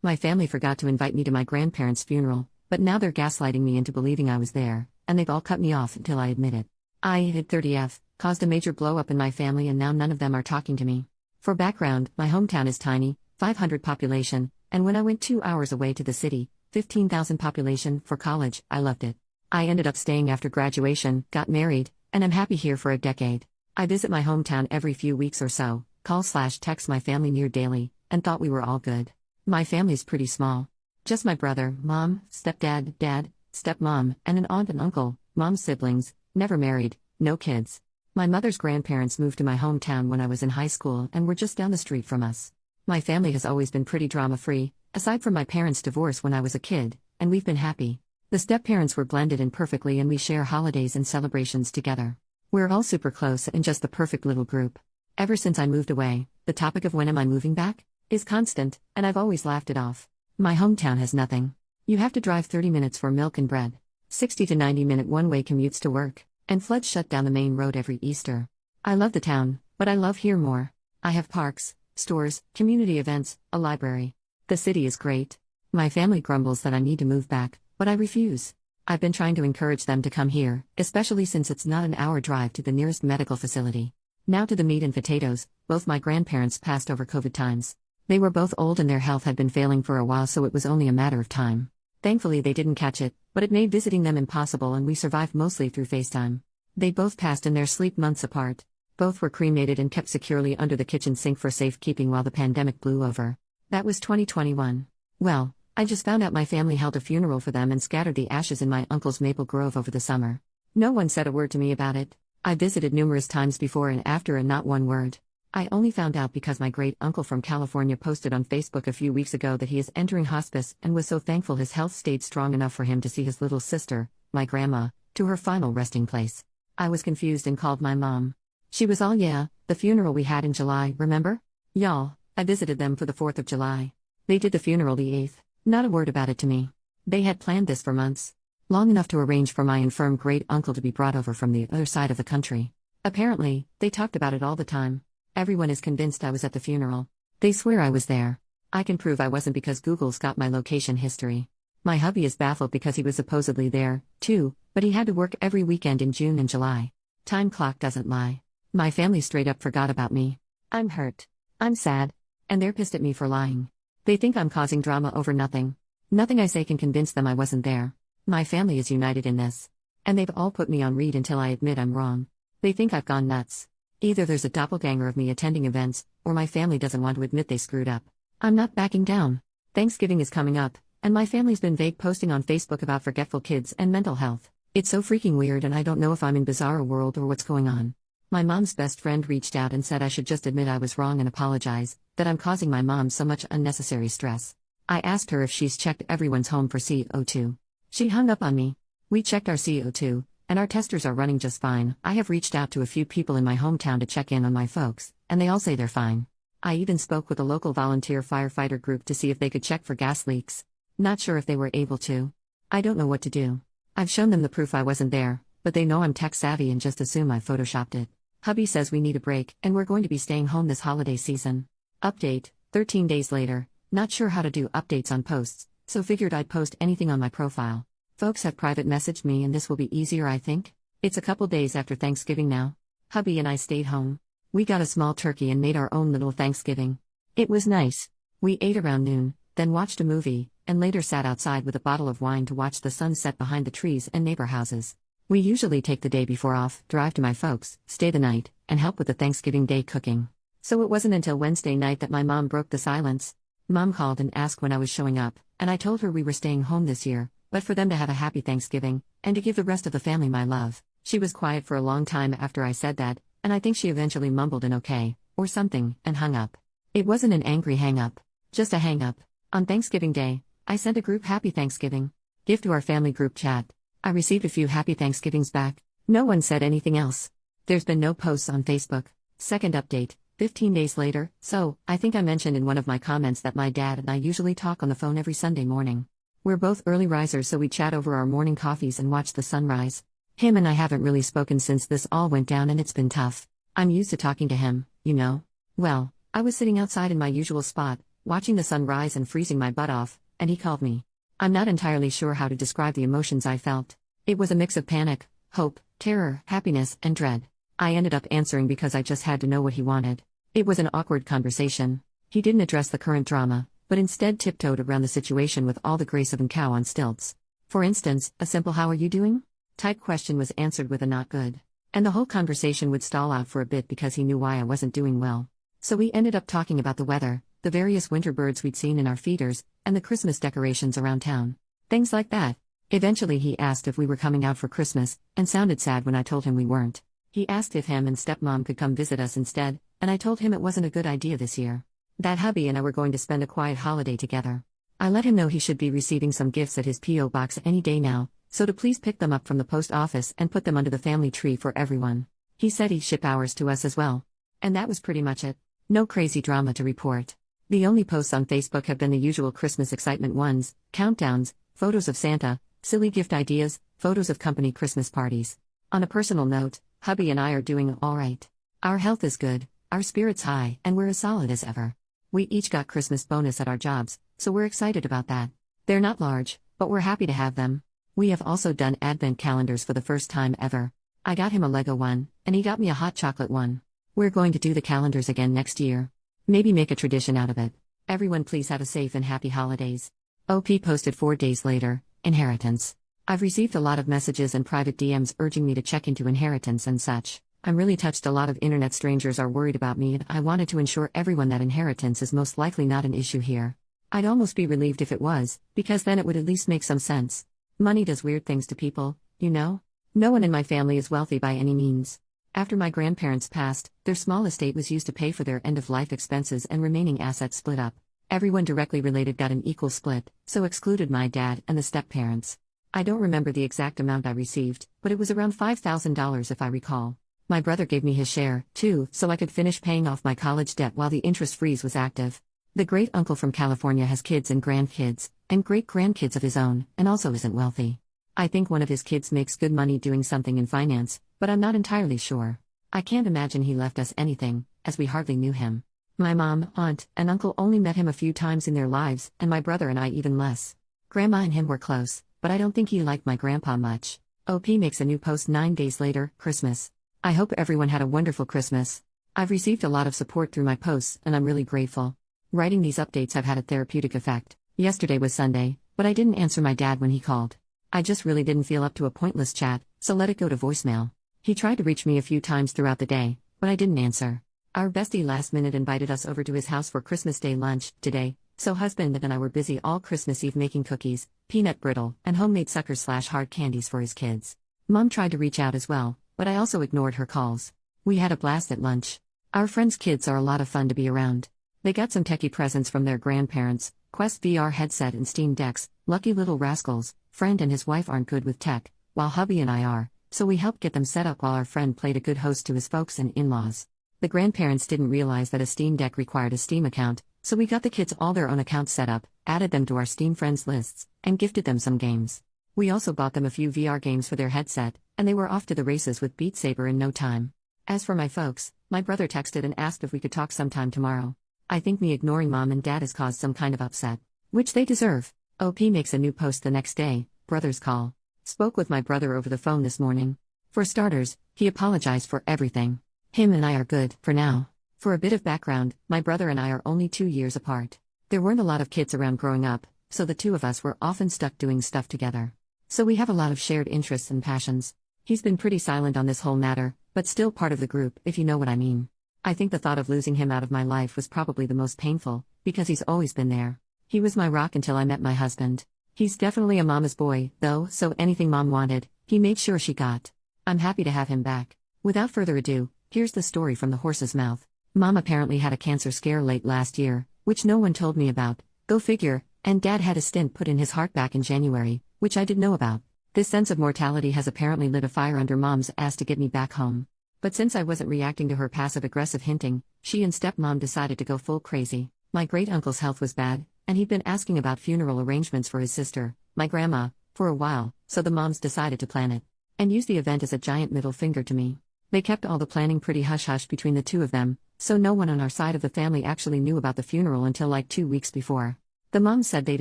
My family forgot to invite me to my grandparents' funeral, but now they're gaslighting me into believing I was there, and they've all cut me off until I admit it. I hit 30F, caused a major blow up in my family, and now none of them are talking to me. For background, my hometown is tiny, 500 population, and when I went 2 hours away to the city, 15,000 population, for college, I loved it. I ended up staying after graduation, got married, and I'm happy here for a decade. I visit my hometown every few weeks or so, call/text my family near daily, and thought we were all good. My family's pretty small. Just my brother, mom, stepdad, dad, stepmom, and an aunt and uncle, mom's siblings, never married, no kids. My mother's grandparents moved to my hometown when I was in high school and were just down the street from us. My family has always been pretty drama-free, aside from my parents' divorce when I was a kid, and we've been happy. The step-parents were blended in perfectly and we share holidays and celebrations together. We're all super close and just the perfect little group. Ever since I moved away, the topic of when am I moving back is constant, and I've always laughed it off. My hometown has nothing. You have to drive 30 minutes for milk and bread, 60 to 90-minute one-way commutes to work, and floods shut down the main road every Easter. I love the town, but I love here more. I have parks, stores, community events, a library. The city is great. My family grumbles that I need to move back, but I refuse. I've been trying to encourage them to come here, especially since it's not an hour drive to the nearest medical facility. Now to the meat and potatoes. Both my grandparents passed over COVID times. They were both old and their health had been failing for a while, so it was only a matter of time. Thankfully they didn't catch it, but it made visiting them impossible and we survived mostly through FaceTime. They both passed in their sleep months apart. Both were cremated and kept securely under the kitchen sink for safekeeping while the pandemic blew over. That was 2021. Well, I just found out my family held a funeral for them and scattered the ashes in my uncle's maple grove over the summer. No one said a word to me about it. I visited numerous times before and after and not one word. I only found out because my great-uncle from California posted on Facebook a few weeks ago that he is entering hospice and was so thankful his health stayed strong enough for him to see his little sister, my grandma, to her final resting place. I was confused and called my mom. She was all, "Yeah, the funeral we had in July, remember? Y'all, I visited them for the 4th of July. They did the funeral the 8th, not a word about it to me. They had planned this for months. Long enough to arrange for my infirm great-uncle to be brought over from the other side of the country. Apparently, they talked about it all the time. Everyone is convinced I was at the funeral. They swear I was there. I can prove I wasn't because Google's got my location history. My hubby is baffled because he was supposedly there, too, but he had to work every weekend in June and July. Time clock doesn't lie. My family straight up forgot about me. I'm hurt. I'm sad. And they're pissed at me for lying. They think I'm causing drama over nothing. Nothing I say can convince them I wasn't there. My family is united in this. And they've all put me on read until I admit I'm wrong. They think I've gone nuts. Either there's a doppelganger of me attending events, or my family doesn't want to admit they screwed up. I'm not backing down. Thanksgiving is coming up, and my family's been vague posting on Facebook about forgetful kids and mental health. It's so freaking weird and I don't know if I'm in bizarro world or what's going on. My mom's best friend reached out and said I should just admit I was wrong and apologize, that I'm causing my mom so much unnecessary stress. I asked her if she's checked everyone's home for CO2. She hung up on me. We checked our CO2, and our testers are running just fine. I have reached out to a few people in my hometown to check in on my folks, and they all say they're fine. I even spoke with a local volunteer firefighter group to see if they could check for gas leaks. Not sure if they were able to. I don't know what to do. I've shown them the proof I wasn't there, but they know I'm tech savvy and just assume I photoshopped it. Hubby says we need a break, and we're going to be staying home this holiday season. Update, 13 days later. Not sure how to do updates on posts, so figured I'd post anything on my profile. Folks have private messaged me and this will be easier, I think. It's a couple days after Thanksgiving now. Hubby and I stayed home. We got a small turkey and made our own little Thanksgiving. It was nice. We ate around noon, then watched a movie, and later sat outside with a bottle of wine to watch the sun set behind the trees and neighbor houses. We usually take the day before off, drive to my folks, stay the night, and help with the Thanksgiving Day cooking. So it wasn't until Wednesday night that my mom broke the silence. Mom called and asked when I was showing up, and I told her we were staying home this year, but for them to have a happy Thanksgiving, and to give the rest of the family my love. She was quiet for a long time after I said that, and I think she eventually mumbled an okay, or something, and hung up. It wasn't an angry hang-up, just a hang-up. On Thanksgiving Day, I sent a group Happy Thanksgiving gift to our family group chat. I received a few Happy Thanksgivings back. No one said anything else. There's been no posts on Facebook. Second update, 15 days later. So, I think I mentioned in one of my comments that my dad and I usually talk on the phone every Sunday morning. We're both early risers, so we chat over our morning coffees and watch the sunrise. Him and I haven't really spoken since this all went down and it's been tough. I'm used to talking to him, you know. Well, I was sitting outside in my usual spot, watching the sun rise and freezing my butt off, and he called me. I'm not entirely sure how to describe the emotions I felt. It was a mix of panic, hope, terror, happiness, and dread. I ended up answering because I just had to know what he wanted. It was an awkward conversation. He didn't address the current drama, but instead tiptoed around the situation with all the grace of a cow on stilts. For instance, a simple "how are you doing?" type question was answered with a "not good." And the whole conversation would stall out for a bit because he knew why I wasn't doing well. So we ended up talking about the weather, the various winter birds we'd seen in our feeders, and the Christmas decorations around town. Things like that. Eventually he asked if we were coming out for Christmas, and sounded sad when I told him we weren't. He asked if him and stepmom could come visit us instead, and I told him it wasn't a good idea this year. That hubby and I were going to spend a quiet holiday together. I let him know he should be receiving some gifts at his P.O. box any day now, so to please pick them up from the post office and put them under the family tree for everyone. He said he'd ship ours to us as well. And that was pretty much it. No crazy drama to report. The only posts on Facebook have been the usual Christmas excitement ones, countdowns, photos of Santa, silly gift ideas, photos of company Christmas parties. On a personal note, hubby and I are doing all right. Our health is good, our spirits high, and we're as solid as ever. We each got Christmas bonus at our jobs, so we're excited about that. They're not large, but we're happy to have them. We have also done advent calendars for the first time ever. I got him a Lego one, and he got me a hot chocolate one. We're going to do the calendars again next year. Maybe make a tradition out of it. Everyone please have a safe and happy holidays. OP posted 4 days later, inheritance. I've received a lot of messages and private DMs urging me to check into inheritance and such. I'm really touched. A lot of internet strangers are worried about me, and I wanted to ensure everyone that inheritance is most likely not an issue here. I'd almost be relieved if it was, because then it would at least make some sense. Money does weird things to people, you know? No one in my family is wealthy by any means. After my grandparents passed, their small estate was used to pay for their end-of-life expenses and remaining assets split up. Everyone directly related got an equal split, so excluded my dad and the step-parents. I don't remember the exact amount I received, but it was around $5,000 if I recall. My brother gave me his share, too, so I could finish paying off my college debt while the interest freeze was active. The great-uncle from California has kids and grandkids, and great-grandkids of his own, and also isn't wealthy. I think one of his kids makes good money doing something in finance, but I'm not entirely sure. I can't imagine he left us anything, as we hardly knew him. My mom, aunt, and uncle only met him a few times in their lives, and my brother and I even less. Grandma and him were close, but I don't think he liked my grandpa much. OP makes a new post 9 days later, Christmas. I hope everyone had a wonderful Christmas. I've received a lot of support through my posts, and I'm really grateful. Writing these updates have had a therapeutic effect. Yesterday was Sunday, but I didn't answer my dad when he called. I just really didn't feel up to a pointless chat, so let it go to voicemail. He tried to reach me a few times throughout the day, but I didn't answer. Our bestie last minute invited us over to his house for Christmas Day lunch today, so husband and I were busy all Christmas Eve making cookies, peanut brittle, and homemade suckers/hard candies for his kids. Mom tried to reach out as well, but I also ignored her calls. We had a blast at lunch. Our friends' kids are a lot of fun to be around. They got some techie presents from their grandparents, Quest VR headset and Steam decks. Lucky little rascals. Friend and his wife aren't good with tech, while hubby and I are, so we helped get them set up while our friend played a good host to his folks and in-laws. The grandparents didn't realize that a Steam Deck required a Steam account, so we got the kids all their own accounts set up, added them to our Steam friends lists, and gifted them some games. We also bought them a few VR games for their headset, and they were off to the races with Beat Saber in no time. As for my folks, my brother texted and asked if we could talk sometime tomorrow. I think me ignoring mom and dad has caused some kind of upset, which they deserve. OP makes a new post the next day, brother's call. Spoke with my brother over the phone this morning. For starters, he apologized for everything. Him and I are good, for now. For a bit of background, my brother and I are only 2 years apart. There weren't a lot of kids around growing up, so the two of us were often stuck doing stuff together. So we have a lot of shared interests and passions. He's been pretty silent on this whole matter, but still part of the group, if you know what I mean. I think the thought of losing him out of my life was probably the most painful, because he's always been there. He was my rock until I met my husband. He's definitely a mama's boy, though, so anything mom wanted, he made sure she got. I'm happy to have him back. Without further ado, here's the story from the horse's mouth. Mom apparently had a cancer scare late last year, which no one told me about, go figure, and dad had a stent put in his heart back in January, which I didn't know about. This sense of mortality has apparently lit a fire under mom's ass to get me back home. But since I wasn't reacting to her passive-aggressive hinting, she and stepmom decided to go full crazy. My great-uncle's health was bad, and he'd been asking about funeral arrangements for his sister, my grandma, for a while, so the moms decided to plan it. And use the event as a giant middle finger to me. They kept all the planning pretty hush-hush between the two of them, So no one on our side of the family actually knew about the funeral until like 2 weeks before. The moms said they'd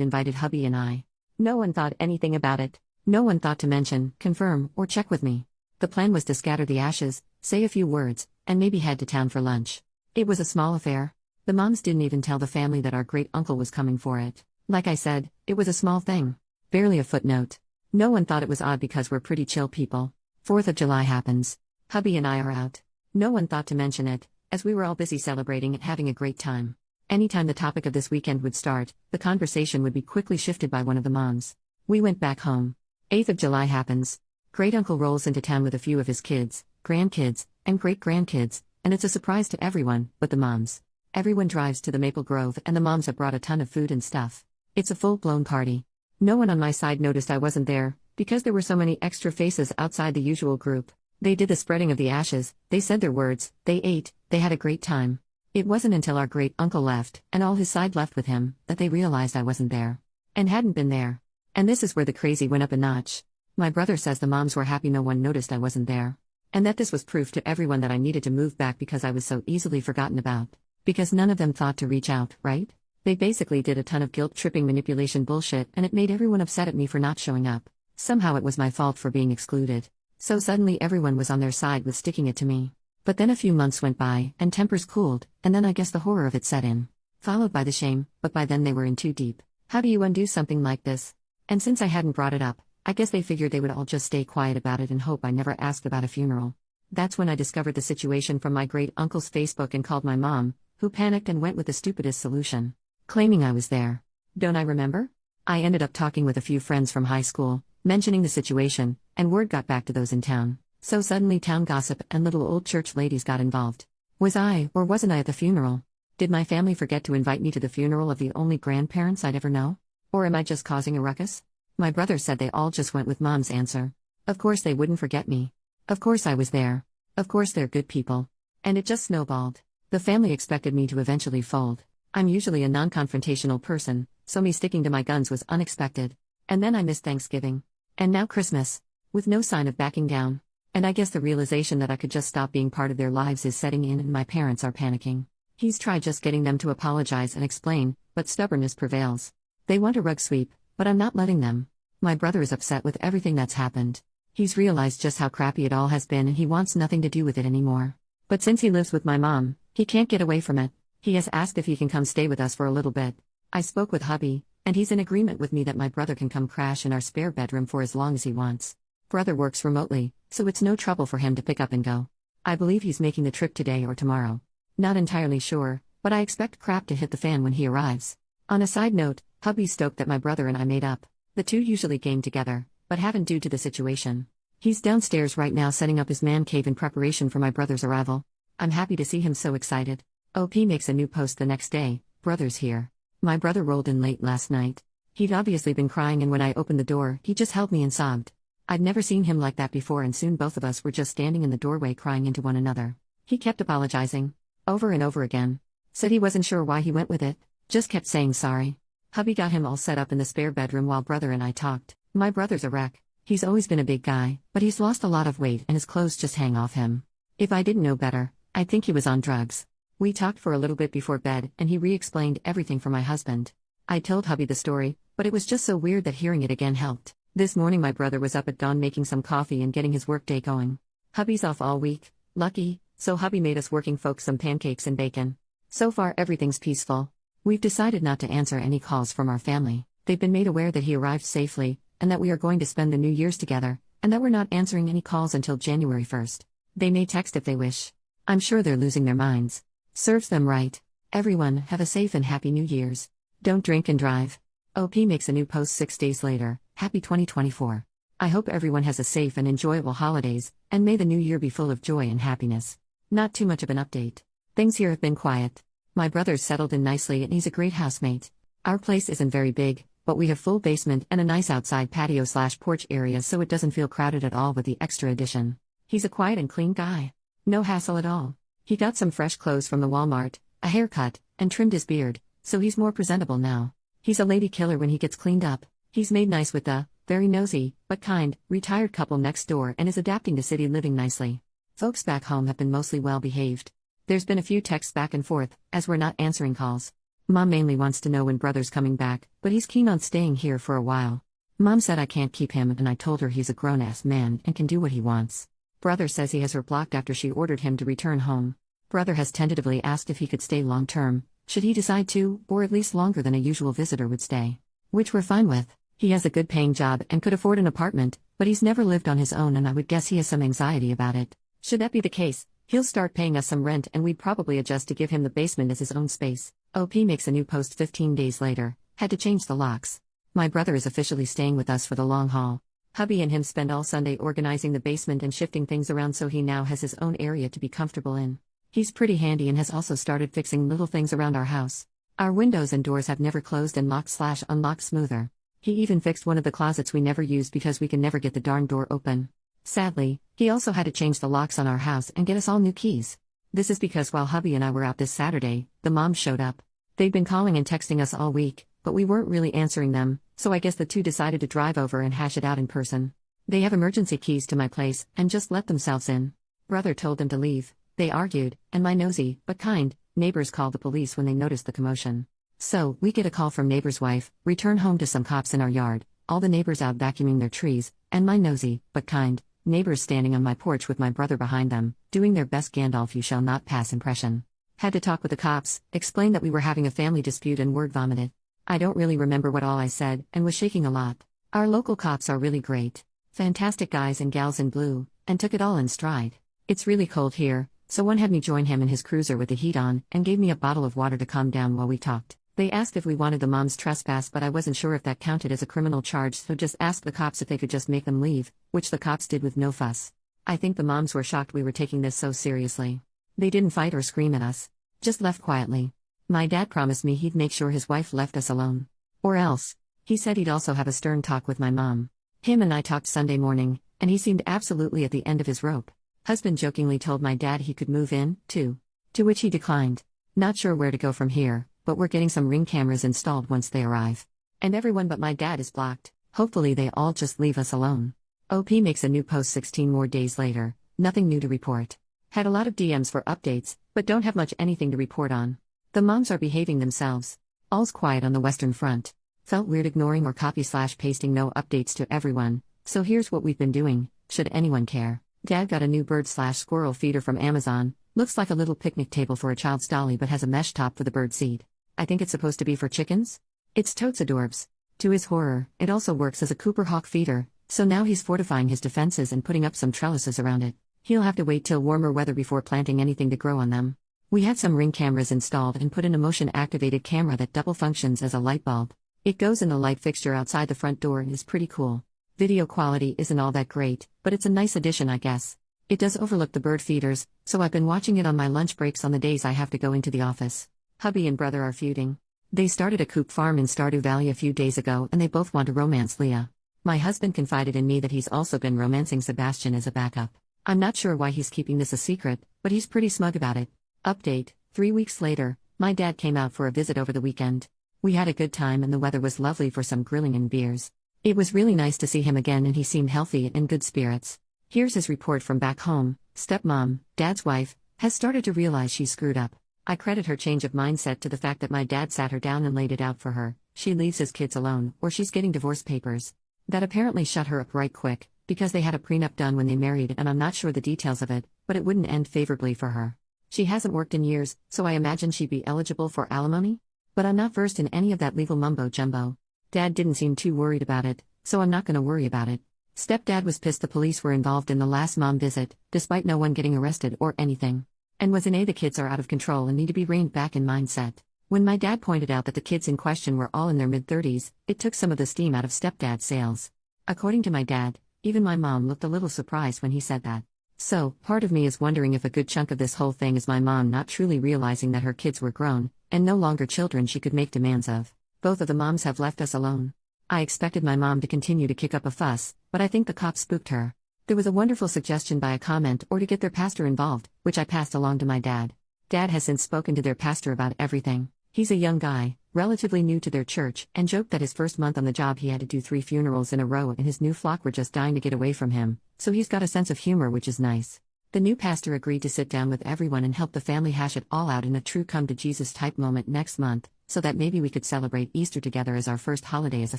invited hubby and I. No one thought anything about it. No one thought to mention, confirm, or check with me. The plan was to scatter the ashes, say a few words, and maybe head to town for lunch. It was a small affair. The moms didn't even tell the family that our great uncle was coming for it. Like I said, it was a small thing. Barely a footnote. No one thought it was odd because we're pretty chill people. 4th of July happens. Hubby and I are out. No one thought to mention it, as we were all busy celebrating and having a great time. Anytime the topic of this weekend would start, the conversation would be quickly shifted by one of the moms. We went back home. 8th of July happens. Great uncle rolls into town with a few of his kids, grandkids, and great-grandkids, and it's a surprise to everyone, but the moms. Everyone drives to the Maple Grove and the moms have brought a ton of food and stuff. It's a full-blown party. No one on my side noticed I wasn't there, because there were so many extra faces outside the usual group. They did the spreading of the ashes, they said their words, they ate, they had a great time. It wasn't until our great-uncle left, and all his side left with him, that they realized I wasn't there. And hadn't been there. And this is where the crazy went up a notch. My brother says the moms were happy no one noticed I wasn't there. And that this was proof to everyone that I needed to move back because I was so easily forgotten about. Because none of them thought to reach out, right? They basically did a ton of guilt-tripping manipulation bullshit and it made everyone upset at me for not showing up. Somehow it was my fault for being excluded. So suddenly everyone was on their side with sticking it to me. But then a few months went by, and tempers cooled, and then I guess the horror of it set in. Followed by the shame, but by then they were in too deep. How do you undo something like this? And since I hadn't brought it up, I guess they figured they would all just stay quiet about it and hope I never asked about a funeral. That's when I discovered the situation from my great-uncle's Facebook and called my mom, who panicked and went with the stupidest solution. Claiming I was there. Don't I remember? I ended up talking with a few friends from high school, mentioning the situation, and word got back to those in town. So suddenly town gossip and little old church ladies got involved. Was I, or wasn't I at the funeral? Did my family forget to invite me to the funeral of the only grandparents I'd ever know? Or am I just causing a ruckus? My brother said they all just went with mom's answer. Of course they wouldn't forget me. Of course I was there. Of course they're good people. And it just snowballed. The family expected me to eventually fold. I'm usually a non-confrontational person, so me sticking to my guns was unexpected. And then I missed Thanksgiving. And now Christmas. With no sign of backing down. And I guess the realization that I could just stop being part of their lives is setting in and my parents are panicking. He's tried just getting them to apologize and explain, but stubbornness prevails. They want a rug sweep, but I'm not letting them. My brother is upset with everything that's happened. He's realized just how crappy it all has been and he wants nothing to do with it anymore. But since he lives with my mom, he can't get away from it. He has asked if he can come stay with us for a little bit. I spoke with hubby, and he's in agreement with me that my brother can come crash in our spare bedroom for as long as he wants. Brother works remotely, so it's no trouble for him to pick up and go. I believe he's making the trip today or tomorrow. Not entirely sure, but I expect crap to hit the fan when he arrives. On a side note, hubby's stoked that my brother and I made up. The two usually game together, but haven't due to the situation. He's downstairs right now setting up his man cave in preparation for my brother's arrival. I'm happy to see him so excited. OP makes a new post the next day, brother's here. My brother rolled in late last night. He'd obviously been crying and when I opened the door, he just held me and sobbed. I'd never seen him like that before and soon both of us were just standing in the doorway crying into one another. He kept apologizing. Over and over again. Said he wasn't sure why he went with it. Just kept saying sorry. Hubby got him all set up in the spare bedroom while brother and I talked. My brother's a wreck. He's always been a big guy, but he's lost a lot of weight and his clothes just hang off him. If I didn't know better, I'd think he was on drugs. We talked for a little bit before bed and he re-explained everything for my husband. I told hubby the story, but it was just so weird that hearing it again helped. This morning my brother was up at dawn making some coffee and getting his workday going. Hubby's off all week, lucky, so hubby made us working folks some pancakes and bacon. So far everything's peaceful. We've decided not to answer any calls from our family. They've been made aware that he arrived safely, and that we are going to spend the New Year's together, and that we're not answering any calls until January 1st. They may text if they wish. I'm sure they're losing their minds. Serves them right. Everyone, have a safe and happy New Year's. Don't drink and drive. OP makes a new post 6 days later. Happy 2024. I hope everyone has a safe and enjoyable holidays, and may the new year be full of joy and happiness. Not too much of an update. Things here have been quiet. My brother's settled in nicely and he's a great housemate. Our place isn't very big, but we have full basement and a nice outside patio/porch area so it doesn't feel crowded at all with the extra addition. He's a quiet and clean guy. No hassle at all. He got some fresh clothes from the Walmart, a haircut, and trimmed his beard, so he's more presentable now. He's a lady killer when he gets cleaned up. He's made nice with the, very nosy, but kind, retired couple next door and is adapting to city living nicely. Folks back home have been mostly well behaved. There's been a few texts back and forth, as we're not answering calls. Mom mainly wants to know when brother's coming back, but he's keen on staying here for a while. Mom said I can't keep him, and I told her he's a grown-ass man and can do what he wants. Brother says he has her blocked after she ordered him to return home. Brother has tentatively asked if he could stay long-term, should he decide to, or at least longer than a usual visitor would stay. Which we're fine with. He has a good-paying job and could afford an apartment, but he's never lived on his own, and I would guess he has some anxiety about it. Should that be the case, he'll start paying us some rent, and we'd probably adjust to give him the basement as his own space. OP makes a new post 15 days later. Had to change the locks. My brother is officially staying with us for the long haul. Hubby and him spend all Sunday organizing the basement and shifting things around, so he now has his own area to be comfortable in. He's pretty handy and has also started fixing little things around our house. Our windows and doors have never closed and locked/unlocked smoother. He even fixed one of the closets we never used because we can never get the darn door open. Sadly, he also had to change the locks on our house and get us all new keys. This is because while hubby and I were out this Saturday, the moms showed up. They'd been calling and texting us all week, but we weren't really answering them, so I guess the two decided to drive over and hash it out in person. They have emergency keys to my place and just let themselves in. Brother told them to leave. They argued, and my nosy, but kind, neighbors called the police when they noticed the commotion. So, we get a call from neighbor's wife, return home to some cops in our yard, all the neighbors out vacuuming their trees, and my nosy, but kind, neighbors standing on my porch with my brother behind them, doing their best Gandalf you shall not pass impression. Had to talk with the cops, explain that we were having a family dispute, and word vomited. I don't really remember what all I said, and was shaking a lot. Our local cops are really great. Fantastic guys and gals in blue, and took it all in stride. It's really cold here, so one had me join him in his cruiser with the heat on, and gave me a bottle of water to calm down while we talked. They asked if we wanted the moms trespass, but I wasn't sure if that counted as a criminal charge, so just asked the cops if they could just make them leave, which the cops did with no fuss. I think the moms were shocked we were taking this so seriously. They didn't fight or scream at us. Just left quietly. My dad promised me he'd make sure his wife left us alone. Or else. He said he'd also have a stern talk with my mom. Him and I talked Sunday morning, and he seemed absolutely at the end of his rope. Husband jokingly told my dad he could move in, too. To which he declined. Not sure where to go from here, but we're getting some Ring cameras installed once they arrive. And everyone but my dad is blocked. Hopefully they all just leave us alone. OP makes a new post 16 more days later. Nothing new to report. Had a lot of DMs for updates, but don't have much anything to report on. The moms are behaving themselves. All's quiet on the Western Front. Felt weird ignoring or copy/pasting no updates to everyone, so here's what we've been doing, should anyone care. Dad got a new bird/squirrel feeder from Amazon. Looks like a little picnic table for a child's dolly but has a mesh top for the bird seed. I think it's supposed to be for chickens? It's totes adorbs. To his horror, it also works as a Cooper Hawk feeder, so now he's fortifying his defenses and putting up some trellises around it. He'll have to wait till warmer weather before planting anything to grow on them. We had some Ring cameras installed and put in a motion-activated camera that double functions as a light bulb. It goes in the light fixture outside the front door and is pretty cool. Video quality isn't all that great, but it's a nice addition, I guess. It does overlook the bird feeders, so I've been watching it on my lunch breaks on the days I have to go into the office. Hubby and brother are feuding. They started a coop farm in Stardew Valley a few days ago and they both want to romance Leah. My husband confided in me that he's also been romancing Sebastian as a backup. I'm not sure why he's keeping this a secret, but he's pretty smug about it. Update, 3 weeks later, my dad came out for a visit over the weekend. We had a good time and the weather was lovely for some grilling and beers. It was really nice to see him again and he seemed healthy and in good spirits. Here's his report from back home. Stepmom, dad's wife, has started to realize she screwed up. I credit her change of mindset to the fact that my dad sat her down and laid it out for her. She leaves his kids alone, or she's getting divorce papers. That apparently shut her up right quick, because they had a prenup done when they married and I'm not sure the details of it, but it wouldn't end favorably for her. She hasn't worked in years, so I imagine she'd be eligible for alimony? But I'm not versed in any of that legal mumbo-jumbo. Dad didn't seem too worried about it, so I'm not gonna worry about it. Stepdad was pissed the police were involved in the last mom visit, despite no one getting arrested or anything. And was in the kids are out of control and need to be reined back in mindset. When my dad pointed out that the kids in question were all in their mid-30s, it took some of the steam out of stepdad's sails. According to my dad, even my mom looked a little surprised when he said that. So, part of me is wondering if a good chunk of this whole thing is my mom not truly realizing that her kids were grown, and no longer children she could make demands of. Both of the moms have left us alone. I expected my mom to continue to kick up a fuss, but I think the cops spooked her. There was a wonderful suggestion by a comment or to get their pastor involved, which I passed along to my dad. Dad has since spoken to their pastor about everything. He's a young guy, relatively new to their church, and joked that his first month on the job he had to do 3 funerals in a row and his new flock were just dying to get away from him, so he's got a sense of humor which is nice. The new pastor agreed to sit down with everyone and help the family hash it all out in a true come to Jesus type moment next month, so that maybe we could celebrate Easter together as our first holiday as a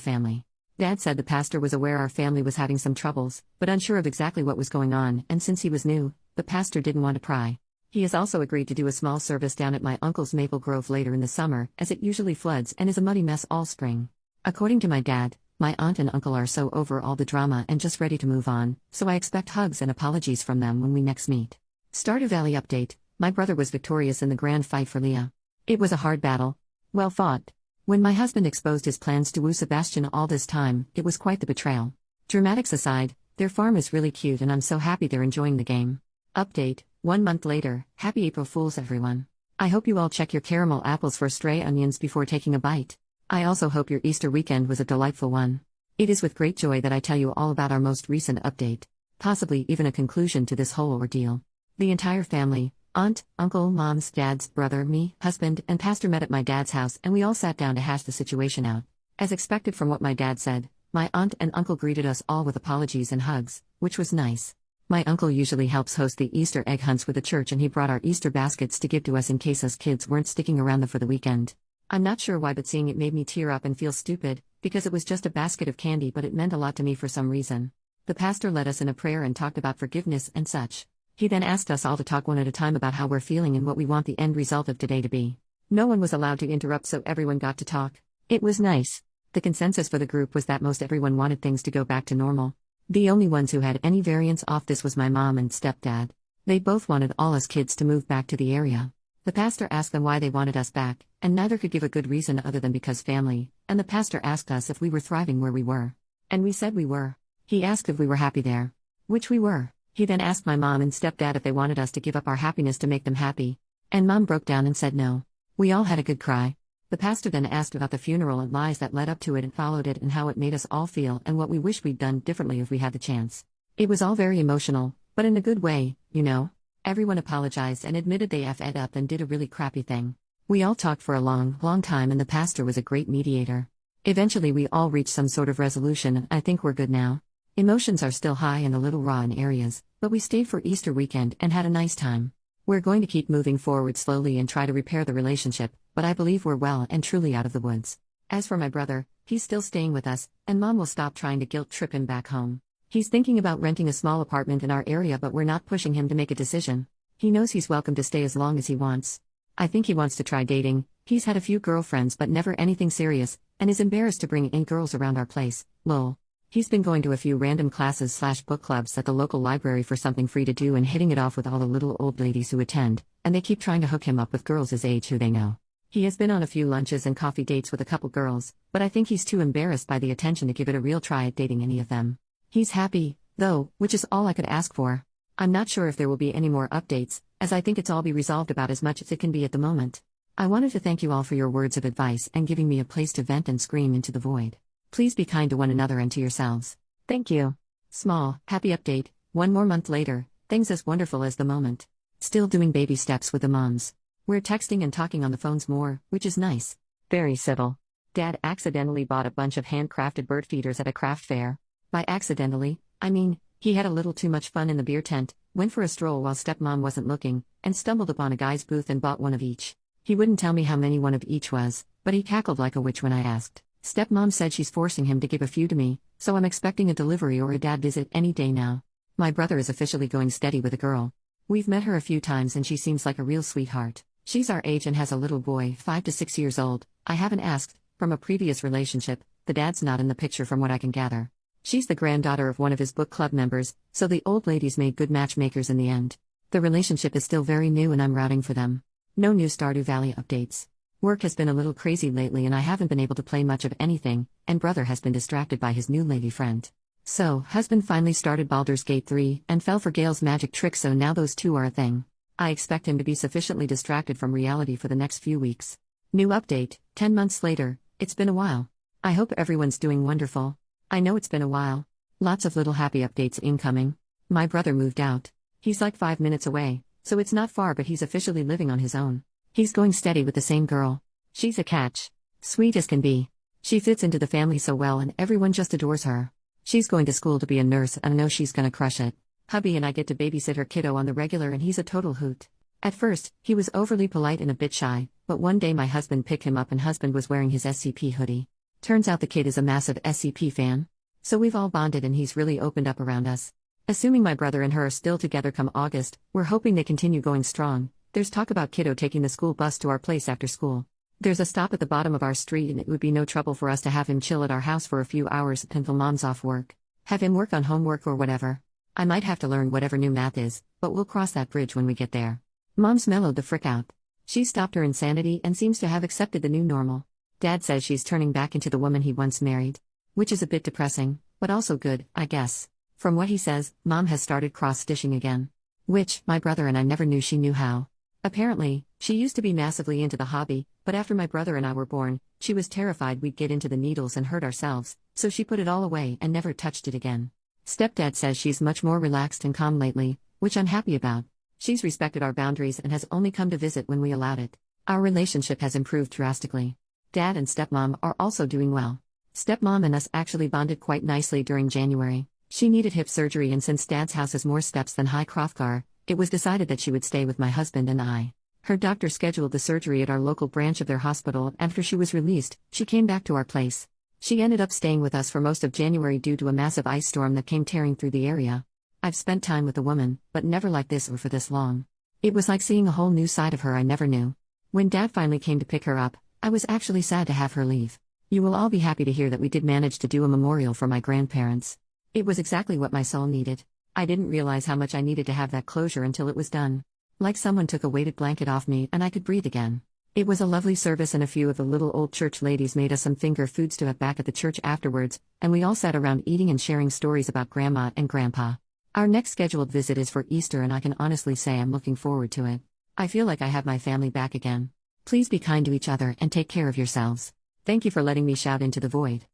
family. Dad said the pastor was aware our family was having some troubles, but unsure of exactly what was going on, and since he was new, the pastor didn't want to pry. He has also agreed to do a small service down at my uncle's Maple Grove later in the summer, as it usually floods and is a muddy mess all spring. According to my dad, my aunt and uncle are so over all the drama and just ready to move on, so I expect hugs and apologies from them when we next meet. Stardew Valley update: my brother was victorious in the grand fight for Leah. It was a hard battle. Well fought. When my husband exposed his plans to woo Sebastian all this time, it was quite the betrayal. Dramatics aside, their farm is really cute and I'm so happy they're enjoying the game. Update: 1 month later, happy April Fools everyone. I hope you all check your caramel apples for stray onions before taking a bite. I also hope your Easter weekend was a delightful one. It is with great joy that I tell you all about our most recent update, possibly even a conclusion to this whole ordeal. The entire family, aunt, uncle, mom's, dad's, brother, me, husband, and pastor met at my dad's house and we all sat down to hash the situation out. As expected from what my dad said, my aunt and uncle greeted us all with apologies and hugs, which was nice. My uncle usually helps host the Easter egg hunts with the church and he brought our Easter baskets to give to us in case us kids weren't sticking around for the weekend. I'm not sure why, but seeing it made me tear up and feel stupid, because it was just a basket of candy but it meant a lot to me for some reason. The pastor led us in a prayer and talked about forgiveness and such. He then asked us all to talk one at a time about how we're feeling and what we want the end result of today to be. No one was allowed to interrupt, so everyone got to talk. It was nice. The consensus for the group was that most everyone wanted things to go back to normal. The only ones who had any variance off this was my mom and stepdad. They both wanted all us kids to move back to the area. The pastor asked them why they wanted us back, and neither could give a good reason other than because family, and the pastor asked us if we were thriving where we were. And we said we were. He asked if we were happy there. Which we were. He then asked my mom and stepdad if they wanted us to give up our happiness to make them happy. And mom broke down and said no. We all had a good cry. The pastor then asked about the funeral and lies that led up to it and followed it and how it made us all feel and what we wish we'd done differently if we had the chance. It was all very emotional, but in a good way, you know. Everyone apologized and admitted they effed up and did a really crappy thing. We all talked for a long time and the pastor was a great mediator. Eventually we all reached some sort of resolution and I think we're good now. Emotions are still high and a little raw in areas, but we stayed for Easter weekend and had a nice time. We're going to keep moving forward slowly and try to repair the relationship, but I believe we're well and truly out of the woods. As for my brother, he's still staying with us, and mom will stop trying to guilt trip him back home. He's thinking about renting a small apartment in our area, but we're not pushing him to make a decision. He knows he's welcome to stay as long as he wants. I think he wants to try dating. He's had a few girlfriends but never anything serious, and is embarrassed to bring in girls around our place, lol. He's been going to a few random classes/book clubs at the local library for something free to do and hitting it off with all the little old ladies who attend, and they keep trying to hook him up with girls his age who they know. He has been on a few lunches and coffee dates with a couple girls, but I think he's too embarrassed by the attention to give it a real try at dating any of them. He's happy, though, which is all I could ask for. I'm not sure if there will be any more updates, as I think it's all be resolved about as much as it can be at the moment. I wanted to thank you all for your words of advice and giving me a place to vent and scream into the void. Please be kind to one another and to yourselves. Thank you. Small, happy update: 1 more month later, things as wonderful as the moment. Still doing baby steps with the moms. We're texting and talking on the phones more, which is nice. Very civil. Dad accidentally bought a bunch of handcrafted bird feeders at a craft fair. By accidentally, I mean, he had a little too much fun in the beer tent, went for a stroll while stepmom wasn't looking, and stumbled upon a guy's booth and bought one of each. He wouldn't tell me how many one of each was, but he cackled like a witch when I asked. Stepmom said she's forcing him to give a few to me, so I'm expecting a delivery or a dad visit any day now. My brother is officially going steady with a girl. We've met her a few times and she seems like a real sweetheart. She's our age and has a little boy, 5 to 6 years old. I haven't asked. From a previous relationship, the dad's not in the picture from what I can gather. She's the granddaughter of one of his book club members, so the old ladies made good matchmakers in the end. The relationship is still very new and I'm rooting for them. No new Stardew Valley updates. Work has been a little crazy lately and I haven't been able to play much of anything, and brother has been distracted by his new lady friend. So, husband finally started Baldur's Gate 3 and fell for Gale's magic trick, so now those two are a thing. I expect him to be sufficiently distracted from reality for the next few weeks. New update: 10 months later, it's been a while. I hope everyone's doing wonderful. I know it's been a while. Lots of little happy updates incoming. My brother moved out. He's like 5 minutes away, so it's not far, but he's officially living on his own. He's going steady with the same girl. She's a catch. Sweet as can be. She fits into the family so well and everyone just adores her. She's going to school to be a nurse and I know she's gonna crush it. Hubby and I get to babysit her kiddo on the regular and he's a total hoot. At first, he was overly polite and a bit shy, but one day my husband picked him up and husband was wearing his SCP hoodie. Turns out the kid is a massive SCP fan. So we've all bonded and he's really opened up around us. Assuming my brother and her are still together come August, we're hoping they continue going strong. There's talk about kiddo taking the school bus to our place after school. There's a stop at the bottom of our street and it would be no trouble for us to have him chill at our house for a few hours until mom's off work. Have him work on homework or whatever. I might have to learn whatever new math is, but we'll cross that bridge when we get there. Mom's mellowed the frick out. She's stopped her insanity and seems to have accepted the new normal. Dad says she's turning back into the woman he once married. Which is a bit depressing, but also good, I guess. From what he says, Mom has started cross-stitching again. Which, my brother and I never knew she knew how. Apparently, she used to be massively into the hobby, but after my brother and I were born, she was terrified we'd get into the needles and hurt ourselves, so she put it all away and never touched it again. Stepdad says she's much more relaxed and calm lately, which I'm happy about. She's respected our boundaries and has only come to visit when we allowed it. Our relationship has improved drastically. Dad and stepmom are also doing well. Stepmom and us actually bonded quite nicely during January. She needed hip surgery and since Dad's house has more steps than High Hrothgar, it was decided that she would stay with my husband and I. Her doctor scheduled the surgery at our local branch of their hospital and after she was released, she came back to our place. She ended up staying with us for most of January due to a massive ice storm that came tearing through the area. I've spent time with a woman, but never like this or for this long. It was like seeing a whole new side of her I never knew. When Dad finally came to pick her up, I was actually sad to have her leave. You will all be happy to hear that we did manage to do a memorial for my grandparents. It was exactly what my soul needed. I didn't realize how much I needed to have that closure until it was done. Like someone took a weighted blanket off me and I could breathe again. It was a lovely service and a few of the little old church ladies made us some finger foods to have back at the church afterwards, and we all sat around eating and sharing stories about Grandma and Grandpa. Our next scheduled visit is for Easter and I can honestly say I'm looking forward to it. I feel like I have my family back again. Please be kind to each other and take care of yourselves. Thank you for letting me shout into the void.